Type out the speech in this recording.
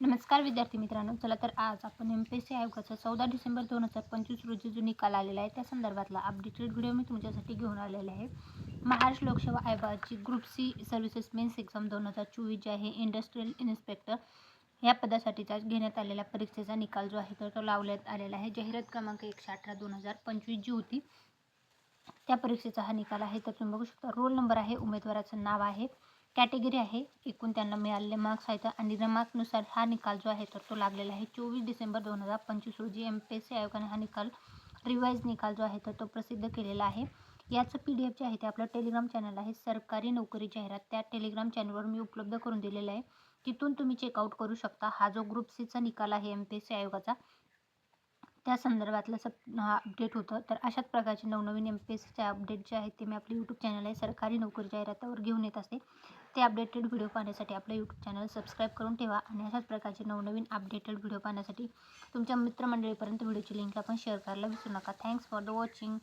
नमस्कार विद्यार्थी मित्रांनो. चला तर आज आपण एम-पी-एस-सी आयोगाचा 14 डिसेंबर 2025 रोजी जो निकाल आलेला आहे त्या संदर्भातला अपडेटेड व्हिडिओ मी तुमच्यासाठी घेऊन आलेला आहे. महाराष्ट्र लोकसेवा आयोगाची group C services mains exam 2024 जी आहे इंडस्ट्रियल इन्स्पेक्टर या पदासाठीचा घेण्यात आलेल्या परीक्षेचा निकाल जो आहे तर तो लावण्यात आलेला आहे. जाहिरात क्रमांक 118/2025 जी होती त्या परीक्षेचा हा निकाल आहे. तर तुम्ही बघू शकता रोल नंबर आहे, उमेदवाराचं नाव आहे, कॅटेगरी आहे, एकूण त्यांना मिळालेले मार्क्स आहेत आणि क्रमांकानुसार हा निकाल जो आहे तर तो लागलेला आहे. 24 डिसेंबर 2025 रोजी एम-पी-एस-सी आयोगाने हा निकाल रिवाईज निकाल जो आहे तर तो प्रसिद्ध केलेला आहे. याचं PDF जे आहे ते आपलं टेलिग्राम चॅनल आहे सरकारी नोकरी जाहिरात, त्या टेलिग्राम चॅनलवर मी उपलब्ध करून दिलेला आहे. तिथून तुम्ही चेकआउट करू शकता. हा जो ग्रुप सीचा निकाल आहे एम-पी-एस-सी आयोगाचा त्या संदर्भातलं अपडेट होतं. तर अशाच प्रकारचे नवनवीन एम-पी-एस-सीचे अपडेट जे आहेत ते मी आपले यूट्यूब चॅनल आहे सरकारी नोकरी जाहिरातावर घेऊन येत असते. ते अपडेटेड व्हिडिओ पाहण्यासाठी आपलं यूट्यूब चॅनल सबस्क्राईब करून ठेवा आणि अशाच प्रकारचे नवनवीन अपडेटेड व्हिडिओ पाहण्यासाठी तुमच्या मित्रमंडळीपर्यंत व्हिडिओची लिंक आपण शेअर करायला विसरू नका. Thanks for the watching.